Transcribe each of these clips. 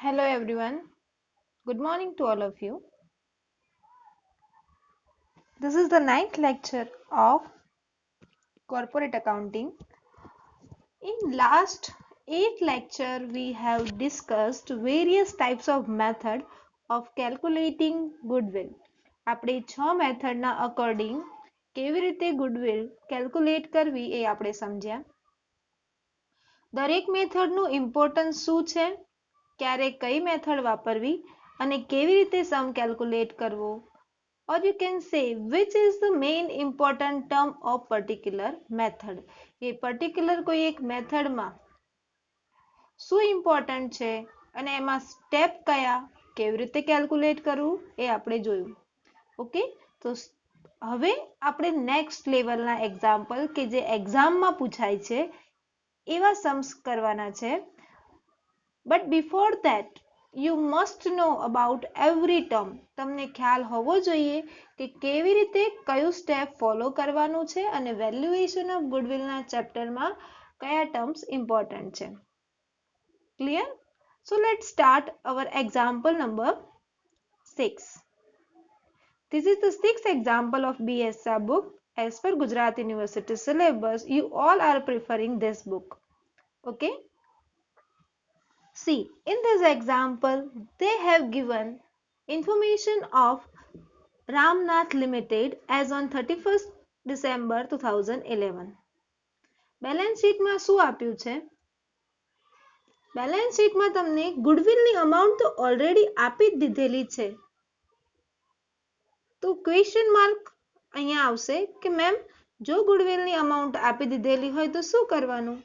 Hello everyone. Good morning to all of you. This is the ninth lecture of corporate accounting. In last 8 lecture we have discussed various types of method of calculating goodwill. આપણે 6 મેથડના according કેવી રીતે goodwill calculate કરવી એ આપણે સમજ્યા. દરેક મેથડનું importance શું છે, ક્યારે કઈ મેથડ વાપરવી અને કેવી રીતે સમ કેલ્ક્યુલેટ કરવો, or you can say which is the main important term of particular method. A particular કોઈ એક મેથડમાં શું ઇમ્પોર્ટન્ટ છે અને એમાં સ્ટેપ કયા, કેવી રીતે કેલ્ક્યુલેટ કરવું એ આપણે જોયું. ઓકે, તો હવે આપણે નેક્સ્ટ લેવલના એક્ઝામ્પલ કે જે એક્ઝામમાં પૂછાય છે એવા सम्स કરવાના છે. But before that you must know about every term. તમને ખ્યાલ હોવો જોઈએ કે કેવી રીતે કયું સ્ટેપ ફોલો કરવાનું છે અને વેલ્યુએશન ઓફ ગુડવિલના ચેપ્ટરમાં કયા ટર્મ્સ ઇમ્પોર્ટન્ટ છે. Clear? So let's start our example number 6. This is the sixth example of BSA book. As per Gujarat University syllabus, you all are preferring this book. Okay? See, in this example, they have given information of Ramnath Limited as on 31st December 2011. Balance શીટમાં શું આપ્યું છે? Balance શીટમાં તમને ગુડવિલની amount તો already આપી જ દીધેલી છે. તો ક્વેશ્ચન માર્ક અહીંયા આવશે કે મેમ જો ગુડવિલની અમાઉન્ટ આપી દીધેલી હોય તો શું કરવાનું?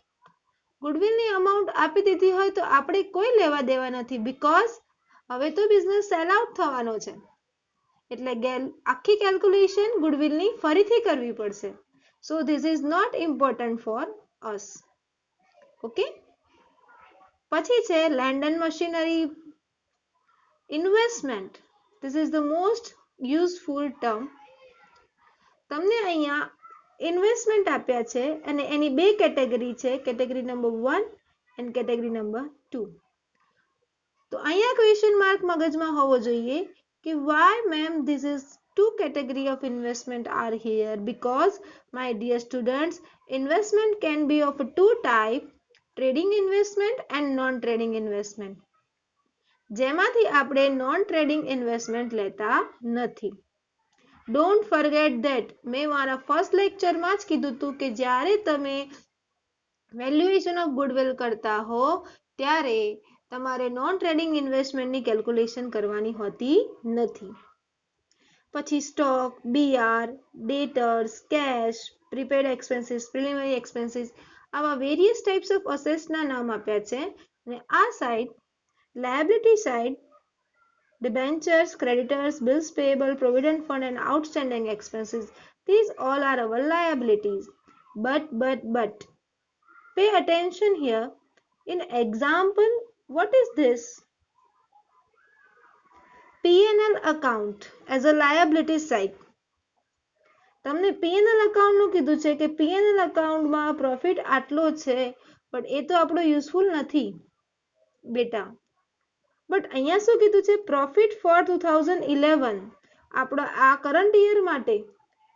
ગુડવિલની અમાઉન્ટ આપી દીધી હોય તો આપણે કોઈ લેવા દેવા નથી, બીકોઝ હવે તો બિઝનેસ સેલ આઉટ થવાનો છે એટલે આખી કેલ્ક્યુલેશન ગુડવિલની ફરીથી કરવી પડશે. So this is not important for us. Okay, પછી છે land and machinery investment. This is the most useful term. તમને અહીંયા ઇન્વેસ્ટમેન્ટ આપ્યા છે અને એની બે કેટેગરી છે, category number 1 and category number 2. તો અહીંયા ક્વેશ્ચન માર્ક મગજમાં હોવો જોઈએ કે why ma'am this is two category of investment are here, because my dear students, investment can be of two type, trading investment and non trading investment. જેમાંથી આપણે non trading investment લેતા નથી. Don't forget that. મેં મારા first લેક્ચરમાં જ કીધું હતું કે જ્યારે તમે વેલ્યુએશન ઓફ ગુડવિલ કરતા હો ત્યારે તમારે નોન ટ્રેડિંગ ઇન્વેસ્ટમેન્ટની કેલ્ક્યુલેશન કરવાની હોતી નથી. પછી stock, BR, debtors, cash, prepaid expenses, preliminary expenses, આવા વેરિયસ ટાઈપ્સ ઓફ અસેટ્સના નામ આપ્યા છે. અને આ side liability side debentures, creditors, bills payable, provident fund and outstanding expenses. These all are our liabilities. But, pay attention here. In example, what is this? P&L account as a liability side. તમને P&L account નું કીધું છે કે P&L account માં profit આટલો છે, but એ તો આપણો useful નથી બેટા. બટ અહીંયા શું કીધું છે? Profit for 2011. આપણો આ કરંટ યર માટે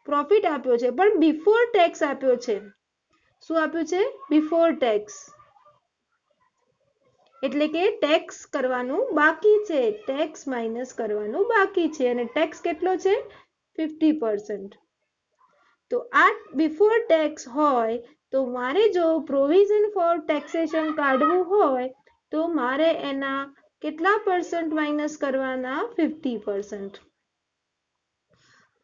પ્રોફિટ આપ્યો છે, પણ બિફોર ટેક્સ આપ્યો છે. શું આપ્યું છે? Before tax. એટલે કે ટેક્સ કરવાનું બાકી છે, ટેક્સ માઇનસ કરવાનું બાકી છે અને ટેક્સ કેટલો છે? 50%. તો આ બિફોર ટેક્સ હોય તો મારે જો પ્રોવિઝન ફોર ટેક્સેશન કાઢવું હોય તો મારે એના કેટલા પરસેન્ટ માઇનસ કરવાના? 50%.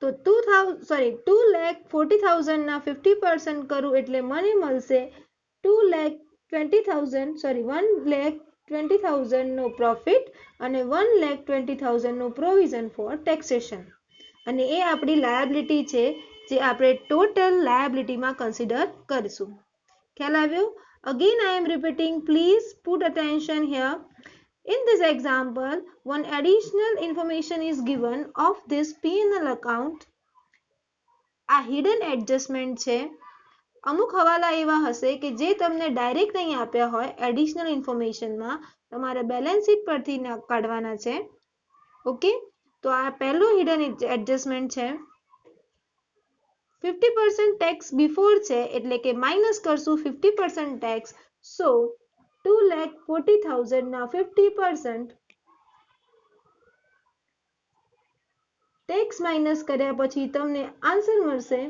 તો 2,40,000 ના 50% કરું એટલે મને મળશે 1,20,000 નો પ્રોફિટ અને 1,20,000 નો પ્રોવિઝન ફોર ટેક્સેશન. અને એ આપણી લાયબિલિટી છે જે આપણે ટોટલ લાયબિલિટીમાં કન્સિડર કરીશું. ખ્યાલ આવ્યો? Again I am repeating, please put attention here. In this example, one additional information is given of this P&L account. આ hidden adjustment છે. અમુક હવાલા એવા હશે કે જે તમને ડાયરેક્ટ નહીં આપ્યા હોય, એડિશનલ ઇન્ફોર્મેશનમાં તમારે બેલેન્સ શીટ પરથી કાઢવાના છે. ઓકે, તો આ પહેલું હિડન એડજસ્ટમેન્ટ છે. 50% ટેક્સ બિફોર છે એટલે કે માઇનસ કરશું 50% ટેક્સ. સો 2,40,000 ના 50% ટેક્સ માઇનસ કર્યા પછી તમને આન્સર મળશે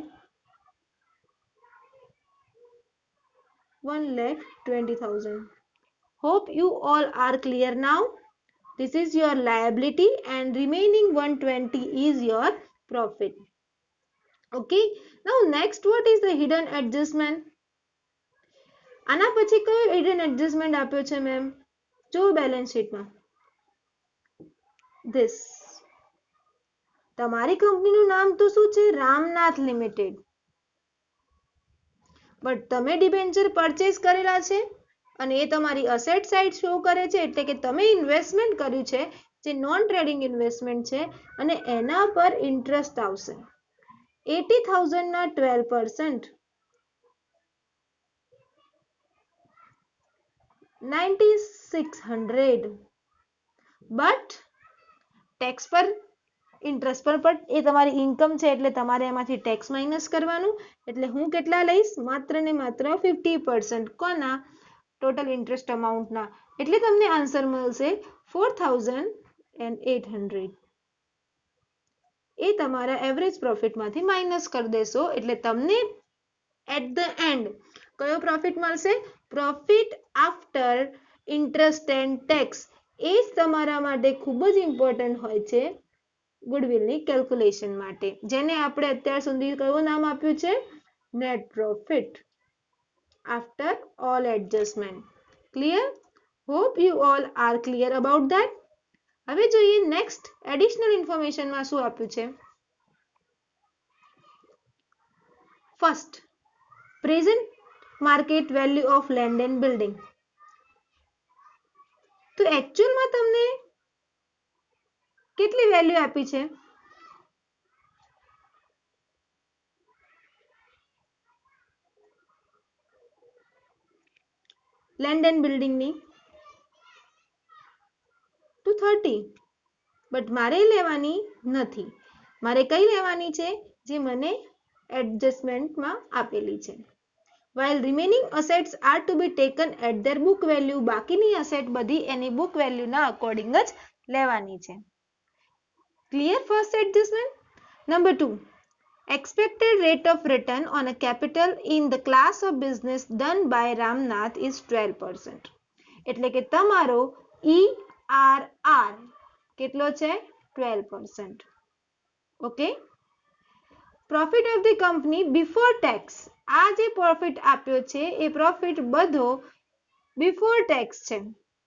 1,20,000. Hope you all are clear now. This is your liability and remaining 120 is your profit. Okay, now next, what is the hidden adjustment? આના પછી કયો hidden adjustment આપ્યો છે મેમ? જો બેલેન્સ શીટમાં this. તમારી કંપનીનું નામ તો શું છે? રામનાથ લિમિટેડ. બટ તમે ડિબેન્ચર પરચેસ કરેલા છે અને એ તમારી અસેટ સાઇડ શો કરે છે, એટલે કે તમે ઇન્વેસ્ટમેન્ટ કર્યું છે જે નોન ટ્રેડિંગ ઇન્વેસ્ટમેન્ટ છે અને એના પર ઇન્ટરેસ્ટ આવશે 80,000 ના 12%, 9,600. બટ ટેક્સ પર ઇન્ટરેસ્ટ પર એ તમારી ઇન્કમ છે એટલે તમારે એમાંથી ટેક્સ માઇનસ કરવાનું. એટલે હું કેટલા લઈશ? માત્ર ને માત્ર 50%. કોના? ટોટલ ઇન્ટરેસ્ટ અમાઉન્ટના. એટલે તમને આન્સર મળશે 4,800. એ તમારા એવરેજ પ્રોફિટમાંથી માઇનસ કરી દેશો એટલે તમને એટ ધ એન્ડ કયો પ્રોફિટ મળશે? Profit after interest and tax. એ જ તમારા માટે ખૂબ જ ઇમ્પોર્ટન્ટ હોય છે ગુડવિલની કેલ્ક્યુલેશન માટે, જેને આપણે અત્યાર સુધી કયું નામ આપ્યું છે? Net profit after all adjustment. Clear? Hope you all R clear about that. હવે જોઈએ નેક્સ્ટ એડિશનલ ઇન્ફોર્મેશનમાં શું આપ્યું છે. First, present market value of land and building. તો એકચ્યુઅલમાં તમને કેટલી વેલ્યુ આપી છે? Land and બિલ્ડિંગની 230. બટ મારે લેવાની નથી. મારે કઈ લેવાની છે? જે મને એડજસ્ટમેન્ટમાં આપેલી છે. While remaining assets are to be taken at their book value. બાકીની અસેટ બધી એની book value ના અકોર્ડિંગ જ લેવાની છે. Clear first adjustment? Number 2. Expected rate of return on a capital in the class of business done by Ramnath is 12%. એટલે કે તમારો ERR કેટલો છે? 12%. Okay? Profit of the company before tax. આ જે પ્રોફિટ આપ્યો છે એ પ્રોફિટ બધો બિફોર ટેક્સ છે.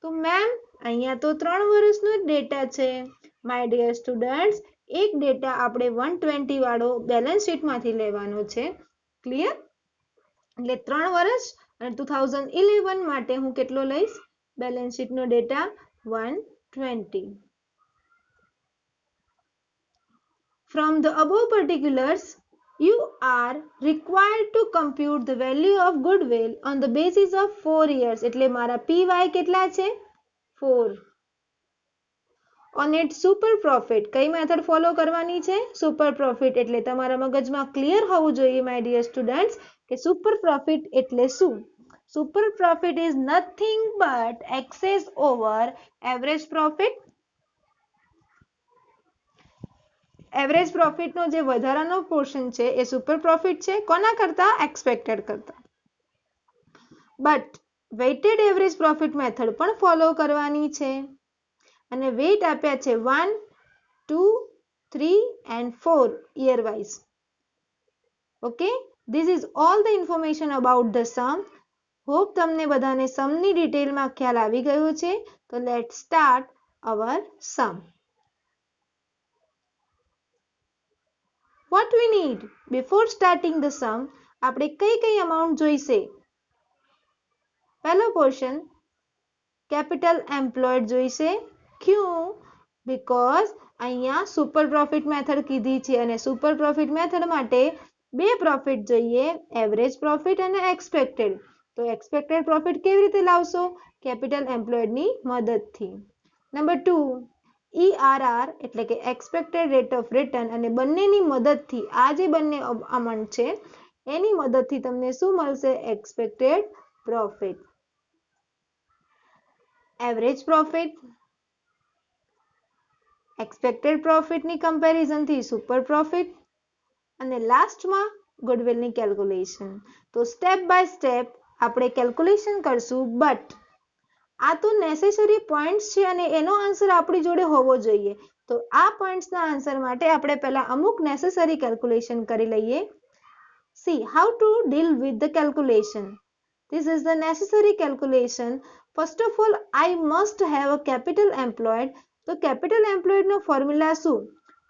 તો મેમ અહીંયા તો 3 વર્ષનો ડેટા છે. માય ડિયર સ્ટુડન્ટ્સ, એક ડેટા આપણે 120 વાળો બેલેન્સ શીટમાંથી લેવાનો છે. ક્લિયર? એટલે 3 વર્ષ અને 2011 માટે હું કેટલો લઈશ? બેલેન્સ શીટનો data 120. From the above particulars, you are required to compute the value of goodwill on the basis of 4 years. એટલે મારા PY કેટલા છે? 4. On its super profit. કઈ મેથડ ફોલો કરવાની છે? Super profit. એટલે તમારા મગજમાં ક્લિયર હોવું જોઈએ માય ડિયર સ્ટુડન્ટ્સ કે સુપર પ્રોફિટ એટલે શું? Super profit is nothing but excess over average profit. Average પ્રોફિટનો જે વધારાનો પોર્શન છે એ સુપર પ્રોફિટ છે. કોના કરતા? એક્સપેક્ટેડ કરતા. But weighted average profit method પણ ફોલો કરવાની છે અને વેઇટ આપ્યા છે 1, 2, 3 and 4 year wise. Okay, this is all the information about the sum. Hope તમને બધાને સમની ડિટેલમાં ખ્યાલ આવી ગયો છે. તો let's start our sum. What we need before starting the sum? આપણે કઈ amount જોઈશે? પહેલો પોર્શન કેપિટલ એમ્પ્લોયડ જોઈશે. ક્યું? બીકોઝ અહીંયા સુપર પ્રોફિટ મેથડ કીધી છે અને સુપર પ્રોફિટ મેથડ માટે બે પ્રોફિટ જોઈએ, એવરેજ પ્રોફિટ અને એક્સપેક્ટેડ. તો એક્સપેક્ટેડ પ્રોફિટ કેવી રીતે લાવશો? કેપિટલ એમ્પ્લોયડની મદદથી. નંબર 2, ERR એટલે કે એક્સપેક્ટેડ રેટ ઓફ રિટર્ન, અને બંનેની મદદથી આ જે બંને અમાઉન્ટ છે એની મદદથી તમને શું મળશે? Expected profit. Average profit, expected પ્રોફિટની કમ્પેરિઝનથી સુપર પ્રોફિટ, અને લાસ્ટમાં ગુડવિલની કેલ્ક્યુલેશન. તો સ્ટેપ બાય સ્ટેપ આપણે કેલ્ક્યુલેશન કરશું, બટ આ તો નેસેસરી પોઈન્ટ્સ છે અને એનો આન્સર આપણી જોડે હોવો જોઈએ. તો આ પોઈન્ટ્સના આન્સર માટે આપણે પહેલા અમુક નેસેસરી કેલ્ક્યુલેશન કરી લઈએ. See how to deal with the calculation. This is the necessary calculation. First of all, I must have a capital employed. તો capital employed નો ફોર્મ્યુલા શું?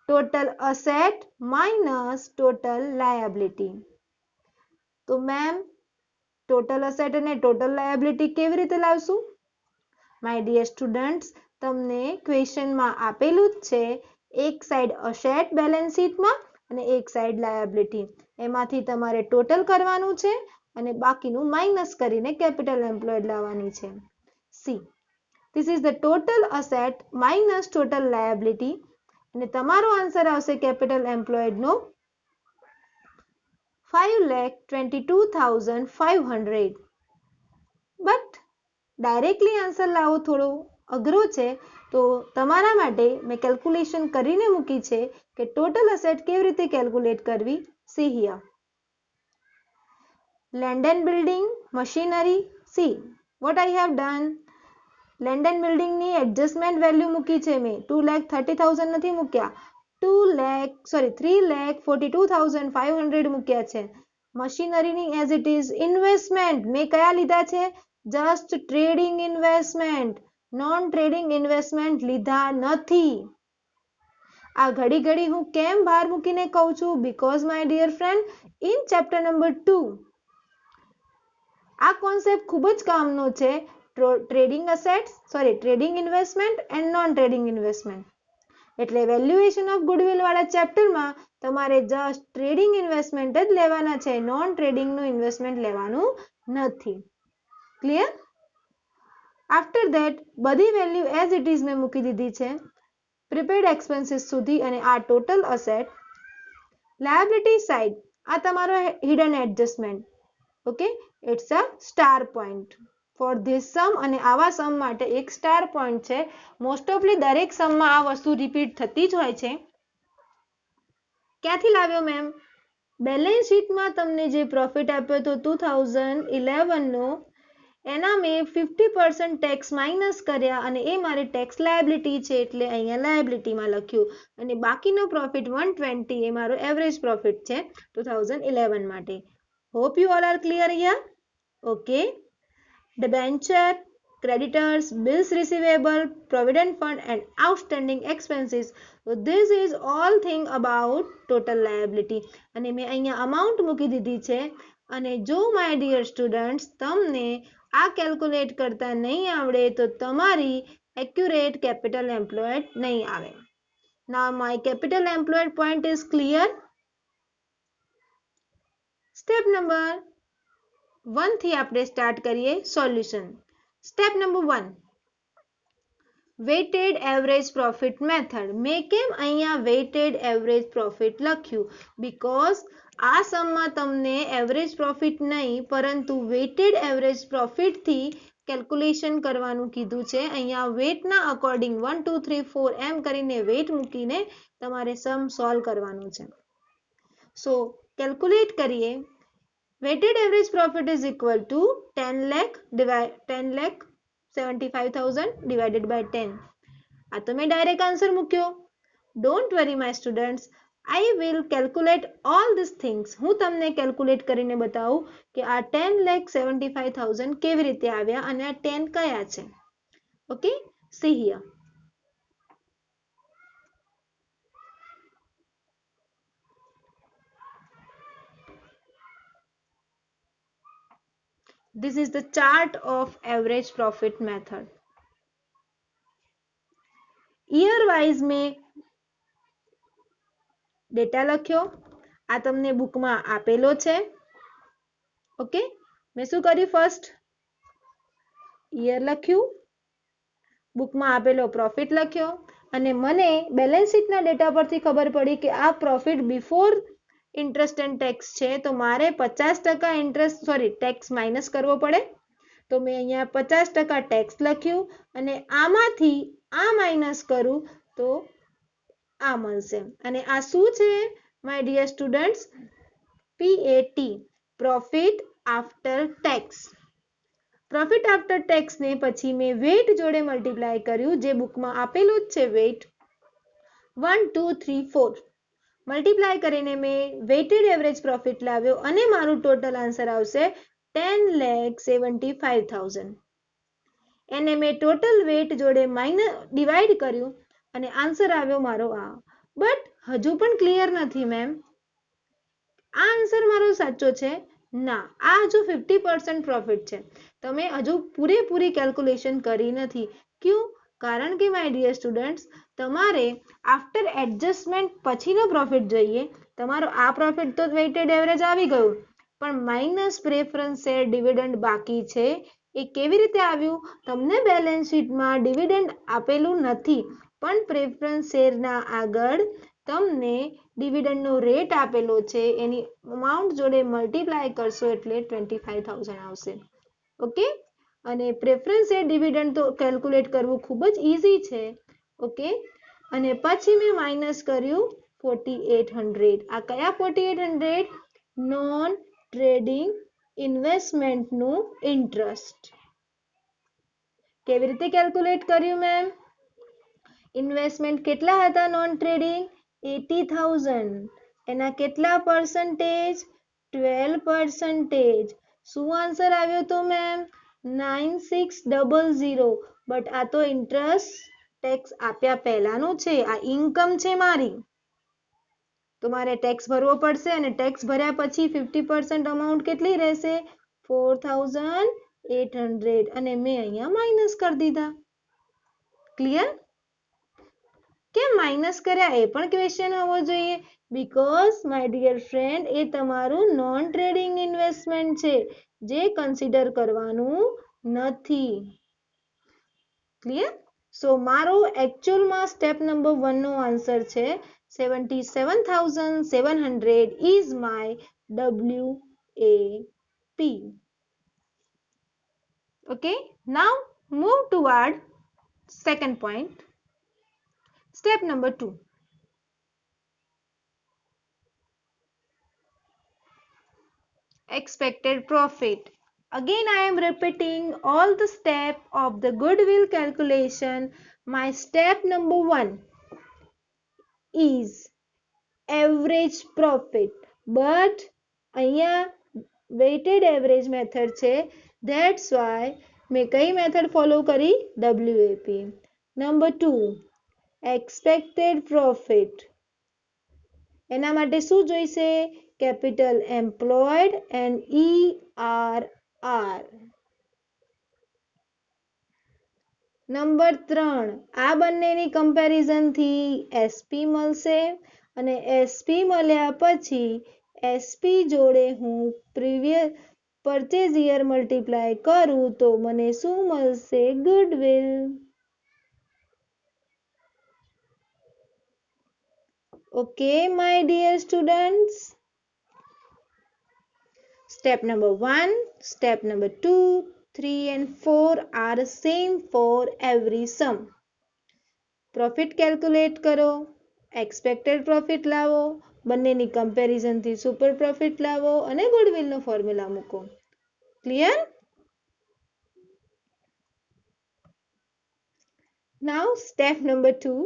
Total asset minus total liability. તો ma'am total asset અને total liability કેવી રીતે લાવશું? My dear students, તમને ક્વેશ્ચનમાં આપેલું જ છે. એક સાઈડ અસેટ બેલેન્સ શીટમાં અને એક સાઈડ લાયબિલિટી. એમાંથી તમારે ટોટલ કરવાનું છે અને બાકીનું માઇનસ કરીને કેપિટલ એમ્પ્લોયડ લાવવાની છે. C, this is the total asset minus total liability, અને તમારો આન્સર આવશે કેપિટલ એમ્પ્લોયડનો 5,22,500. બટ ડાયરેક્ટલી આન્સર લાવવો થોડો અઘરો છે, તો તમારા માટે મેં કેલ્ક્યુલેશન કરીને મૂકી છે કે ટોટલ અસેટ કેવી રીતે કેલ્ક્યુલેટ કરવી. See here. Land and building, machinery. See what I have done. Land and બિલ્ડિંગની એડજસ્ટમેન્ટ વેલ્યુ મૂકી છે મેં. 2,30,000 નથી મૂક્યા, 3,42,500 મૂક્યા છે. મશીનરીની એઝ ઇટ ઇઝ ઇન્વેસ્ટમેન્ટ મેં કયા લીધા છે? Just trading investment, non trading investment લીધા નથી. આ ઘડી ઘડી હું કેમ બહાર મૂકીને કહું છું? Because my dear friend, in chapter number 2 આ કોન્સેપ્ટ ખૂબ જ કામનો છે. Trading assets, trading investment and non trading investment. એટલે વેલ્યુએશન ઓફ ગુડવિલ વાળા ચેપ્ટરમાં તમારે જસ્ટ ટ્રેડિંગ ઇન્વેસ્ટમેન્ટ જ લેવાના છે, નોન ટ્રેડિંગનું ઇન્વેસ્ટમેન્ટ લેવાનું નથી. ક્લિયર? આફ્ટર ધેટ બધી વેલ્યુ એઝ ઇટ ઇઝ મેં મૂકી દીધી છે પ્રિપેર્ડ એક્સપેન્સીસ સુધી, અને આ ટોટલ અસેટ. લાયબિલિટી સાઇડ આ તમારો hidden adjustment. Okay, it's a star point for this sum, અને આવા સમ માટે એક સ્ટાર પોઈન્ટ છે. મોસ્ટ ઓફલી દરેક સમમાં આ વસ્તુ રિપીટ થતી જ હોય છે. ક્યાંથી લાવ્યો મેમ? બેલેન્સ શીટમાં તમને જે પ્રોફિટ આપ્યો હતો 2011 નો, એના મેં 50% ટેક્સ માઇનસ કર્યા, અને એ મારી ટેક્સ લાયબિલિટી છે એટલે અહીંયા લાયબિલિટીમાં લખ્યું, અને બાકીનો પ્રોફિટ 120 એ મારો એવરેજ પ્રોફિટ છે 2011 માટે. Hope you all R clear here. Okay. Debenture, creditors, bills receivable, provident fund and outstanding expenses. So this is all thing about total liability. અને મેં અહીંયા amount મૂકી દીધી છે. અને જો my dear students તમને આ કેલ્ક્યુલેટ કરતા નહીં આવડે તો તમારી accurate capital employed નહીં આવે. Now my capital employed point is clear. Step number 1 થી આપણે સ્ટાર્ટ કરીએ solution. Step number 1, weighted average profit method. મેં કેમ અહીંયા વેઇટેડ એવરેજ પ્રોફિટ લખ્યું? બીકોઝ આ સમમાં તમને એવરેજ પ્રોફિટ નહીં પરંતુ વેઇટેડ એવરેજ પ્રોફિટથી કેલ્ક્યુલેશન કરવાનું કીધું છે. અહીંયા વેટના અકોર્ડિંગ 1 2 3 4 એમ કરીને વેટ મૂકીને તમારે સમ સોલ્વ કરવાનું છે. સો કેલ્ક્યુલેટ કરીએ. Weighted average profit is equal to 10,75,000 divided by 10. આ તો મેં ડાયરેક્ટ આન્સર મૂક્યો. Don't worry my students, I will calculate all these things. હું તમને કેલ્ક્યુલેટ કરીને બતાવું કે આ 10,75,000 કેવી રીતે આવ્યા અને આ 10 કયા છે. Okay, see here. This is the chart of average profit method. Year wise में डेटा लख्यो. આ તમને બુકમાં આપેલો છે. ઓકે, મેં શું કર્યું? ફર્સ્ટ યર લખ્યું, બુકમાં આપેલો પ્રોફિટ લખ્યો, અને મને બેલેન્સ શીટના ડેટા પરથી ખબર પડી કે આ profit before interest and tax છે, તો મારે 50% ટેક્સ માઇનસ કરવો પડે. તો મેં અહીંયા 50% ટેક્સ લખ્યું, અને આમાંથી આ માઇનસ કરું તો આ મળશે. અને આ શું છે my dear students? PAT, profit after tax. Profit after tax ને પછી મેં વેટ જોડે મલ્ટીપ્લાય કર્યું, જે બુકમાં આપેલું જ છે વેટ 1 2 3 4. મલ્ટીપ્લાય કરીને મેં વેઇટેડ એવરેજ પ્રોફિટ લાવ્યો, અને મારું ટોટલ આન્સર આવશે 10,75,000. એને મેં ટોટલ વેટ જોડે ડિવાઈડ કર્યું, અને આન્સર આવ્યો મારો આ. બટ હજુ પણ ક્લિયર નથી મેમ, આ આન્સર મારો સાચો છે? ના, આ હજુ 50% પ્રોફિટ છે. તમે હજુ પૂરેપૂરી કેલ્ક્યુલેશન કરી નથી. ક્યું? કારણ કે માય ડિયર સ્ટુડન્ટ્સ, તમારે આફ્ટર એડજસ્ટમેન્ટ પછીનો પ્રોફિટ જોઈએ. તમારો આ પ્રોફિટ તો વેઇટેડ એવરેજ આવી ગયું, પણ માઇનસ પ્રેફરન્સ શેર ડિવિડન્ડ બાકી છે. એ કેવી રીતે આવ્યું? તમને બેલેન્સ શીટમાં ડિવિડન્ડ આપેલું નથી, પણ પ્રેફરન્સ શેરના આગળ તમને ડિવિડન્ડનો રેટ આપેલો છે, એની અમાઉન્ટ જોડે મલ્ટીપ્લાય કરશો એટલે 25,000 આવશે. ઓકે, અને પ્રેફરન્સ શેર ડિવિડન્ડ તો કેલ્ક્યુલેટ કરવું ખૂબ જ ઇઝી છે. ઓકે, અને પછી મેં માઇનસ કર્યું 4,800. આ કયા 4,800? નોન ટ્રેડિંગ ઇન્વેસ્ટમેન્ટનું ઇન્ટરેસ્ટ. કેવી રીતે કેલ્ક્યુલેટ કર્યું મેમ? ઇન્વેસ્ટમેન્ટ કેટલા હતા નોન ટ્રેડિંગ? 80,000. એના કેટલા પર્સન્ટેજ? 12%. શું આન્સર આવ્યો તો મેમ? 9600. બટ આ તો ઇન્ટરેસ્ટ ટેક્સ આપ્યા પહેલાનું છે, આ ઇન્કમ છે મારી, તો મારે ટેક્સ ભરવો પડશે, અને ટેક્સ ભર્યા પછી 50% અમાઉન્ટ કેટલી રહેશે? 4,800. અને મેં અહીંયા માઇનસ કરી દીધા. ક્લિયર? કેમ માઇનસ કર્યા એ પણ ક્વેશ્ચન હોવો જોઈએ. બીકોઝ માય ડિયર ફ્રેન્ડ, એ તમારું નોન ટ્રેડિંગ ઇન્વેસ્ટમેન્ટ છે, જે કન્સિડર કરવાનું નથી. ક્લિયર? સો મારો એકચ્યુઅલમાં સ્ટેપ નંબર 1 નો આન્સર છે 77,700 is my WAP. Okay, now move toward second point. Step number 2. Expected profit. Again I am repeating all the step of the goodwill calculation. My step number 1 is average profit, but અહીંયા weighted average method છે, that's why મેં કઈ method follow કરી? WAP. Number 2, expected profit. એના માટે શું જોઈશે? Capital employed and ERR. Number 3, આ બંનેની કમ્પેરિઝનથી SP મળશે, અને SP મળ્યા પછી SP જોડે હું પ્રીવિયસ પરચેઝ યર મલ્ટીપ્લાય કરું તો મને શું મળશે? Goodwill. Okay, my dear students. Step number 1, step number 2, 3 and 4 are same for every sum. Profit calculate કરો, expected profit લાવો, બંનેની કમ્પેરિઝનથી સુપર પ્રોફિટ લાવો, અને ગુડવિલનો ફોર્મ્યુલા મૂકો. Clear? Now step number 2,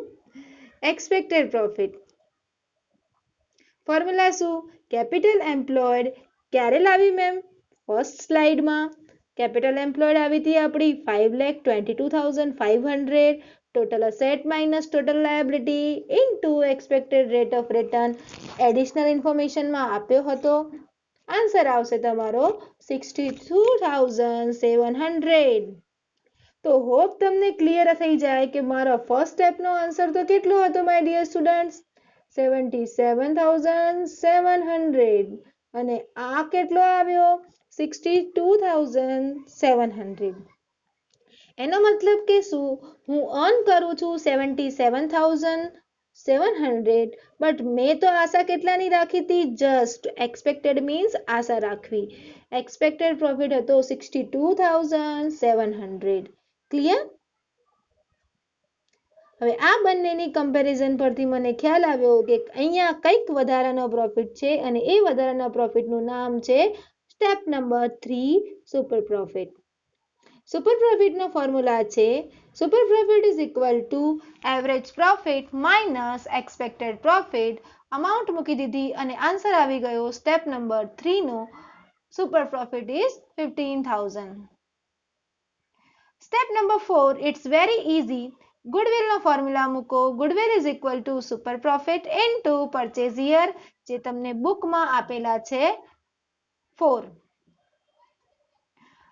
expected profit. Formula શું? કેપિટલ એમ્પ્લોયડ ક્યારે લાવી મેમ? ફર્સ્ટ સ્લાઇડમાં. કેપિટલ એમ્પ્લોયડ આવી હતી આપણી 5,22,500. Total asset minus total liability into expected rate of return additional ઇન્ફોર્મેશનમાં આપ્યો હતો. આન્સર આવશે તમારો 62,700. તો હોપ તમને ક્લિયર થઈ જાય કે મારા ફર્સ્ટ સ્ટેપનો આન્સર તો કેટલો હતો માય ડિયર સ્ટુડન્ટ્સ? 77,700 અને આ કેટલો આવ્યો 62,700. એનો મતલબ કે શું હું અર્ન કરું છું 77,700 બટ મેં તો આશા કેટલાની રાખી હતી જસ્ટ એક્સપેક્ટેડ મીન્સ આશા રાખવી એક્સપેક્ટેડ પ્રોફિટ હતો 62,700. ક્લિયર? હવે આ બંનેની કમ્પેરિઝન પરથી મને ખ્યાલ આવ્યો કે અહીંયા કંઈક વધારાનો પ્રોફિટ છે અને એ વધારાના પ્રોફિટનું નામ છે step number 3 super profit. Super પ્રોફિટનો ફોર્મ્યુલા છે super profit is equal to average profit minus expected profit. Amount મૂકી દીધી અને આન્સર આવી ગયો સ્ટેપ નંબર 3 નો super profit is 15,000. Step number 4 it's very easy. ગુડવિલનો ફોર્મ્યુલા મૂકો. Goodwill is equal to super profit into purchase year જે તમને બુકમાં આપેલા છે 4.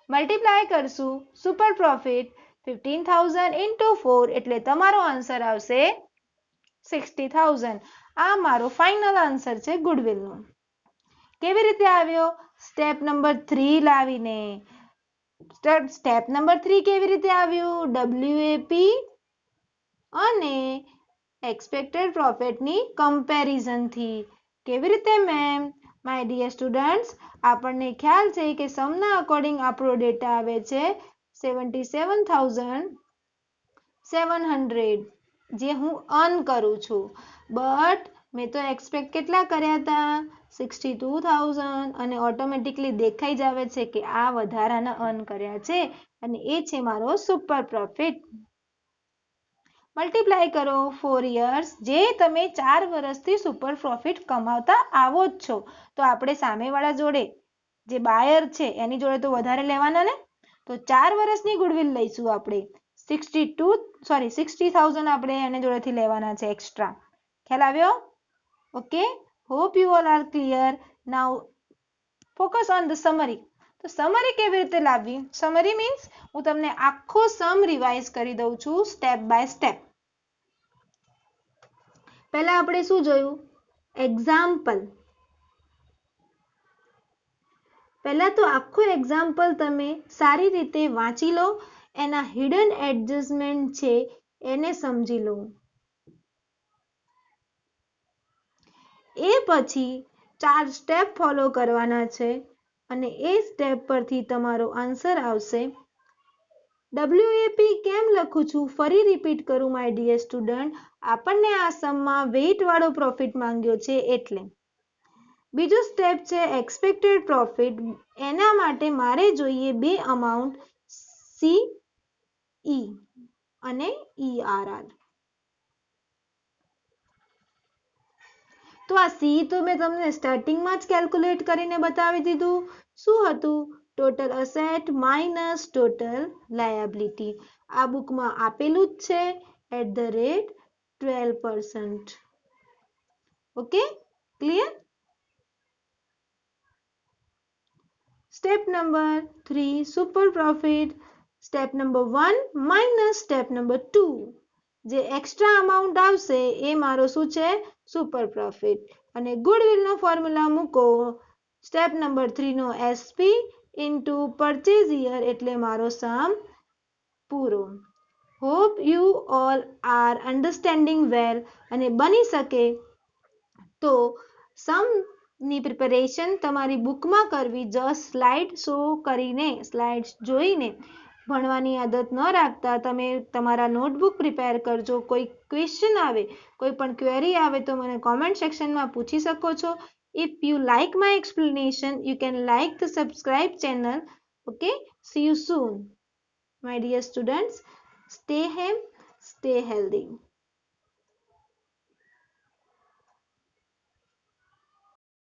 મલ્ટીપ્લાય કરશું સુપર પ્રોફિટ 15,000 ઇન્ટુ 4 એટલે તમારો આન્સર આવશે 60,000. આ મારો ફાઇનલ આન્સર છે ગુડવિલનો. કેવી રીતે આવ્યો? સ્ટેપ નંબર 3 લાવીને. સ્ટેપ નંબર 3 કેવી રીતે આવ્યું? WAP અને એક્સપેક્ટેડ પ્રોફિટની કમ્પેરિઝનથી. કેવી રીતે મેમ? માય ડિયર સ્ટુડન્ટ્સ, આપણને ખ્યાલ છે કે સમના અકોર્ડિંગ આપણો ડેટા આવે છે 77,700 જે હું અર્ન કરું છું બટ મેં તો એક્સપેક્ટ કેટલા કર્યા હતા 62,000 અને ઓટોમેટિકલી દેખાઈ જ આવે છે કે આ વધારાના અર્ન કર્યા છે અને એ છે મારો સુપર પ્રોફિટ. મલ્ટીપ્લાય કરો 4 યર્સ જે તમે 4 વર્ષથી સુપર પ્રોફિટ કમાવતા આવો જ છો તો આપણે સામેવાળા જોડે જે બાયર છે એની જોડે તો વધારે લેવાના ને તો 4 વર્ષની ગુડવિલ લઈશું આપણે 60,000 આપણે એની જોડેથી લેવાના છે એક્સ્ટ્રા. ખ્યાલ આવ્યો? Okay, hope you all R clear. Now focus on the summary. તો સમરી કેવી રીતે લાવવી? સમરી મીન્સ હું તમને આખો સમ રિવાઇઝ કરી દઉં છું સ્ટેપ બાય સ્ટેપ. પહેલા આપણે શું જોયું? એક્ઝામ્પલ. પહેલા તો આખો એક્ઝામ્પલ તમે સારી રીતે વાંચી લો, એના હિડન એડજસ્ટમેન્ટ છે એને સમજી લો. એ પછી 4 સ્ટેપ ફોલો કરવાના છે અને એ સ્ટેપ પરથી તમારો આન્સર આવશે. WAP કેમ લખું છું? ફરી રિપીટ કરું માય ડિયર સ્ટુડન્ટ, આપણને આ સમમાં વેઇટ વાળો પ્રોફિટ માંગ્યો છે એટલે. બીજું સ્ટેપ છે એક્સપેક્ટેડ પ્રોફિટ. એના માટે મારે જોઈએ બે અમાઉન્ટ CE અને ERR. તો આ CE તો મેં તમને સ્ટાર્ટિંગમાં જ કેલ્ક્યુલેટ કરીને બતાવી દીધું. શું હતું? Total asset minus total liability. આ બુકમાં આપેલું જ છે @12%. Okay, clear? Step number 3 super profit. Step number 1 minus step number 2 જે એક્સ્ટ્રા અમાઉન્ટ આવશે એ મારો શું છે? Super profit. અને ગુડવિલનો ફોર્મ્યુલા મૂકો. સ્ટેપ નંબર 3 નો SP ઇન્ટુ પરચેઝ યર એટલે મારો સમ પૂરો. Hope you all are understanding well. અને બની શકે તો સમની પ્રિપેરેશન તમારી બુકમાં કરવી. જસ્ટ સ્લાઇડ શો કરીને સ્લાઇડ્સ જોઈને ભણવાની આદત ન રાખતા તમે તમારા નોટબુક પ્રિપેર કરજો. કોઈ ક્વેશ્ચન આવે, કોઈ પણ ક્વેરી આવે તો મને કોમેન્ટ સેક્શનમાં પૂછી શકો છો. If you like my explanation, you can like the subscribe channel. Okay, see you soon. My dear students, stay home, stay healthy.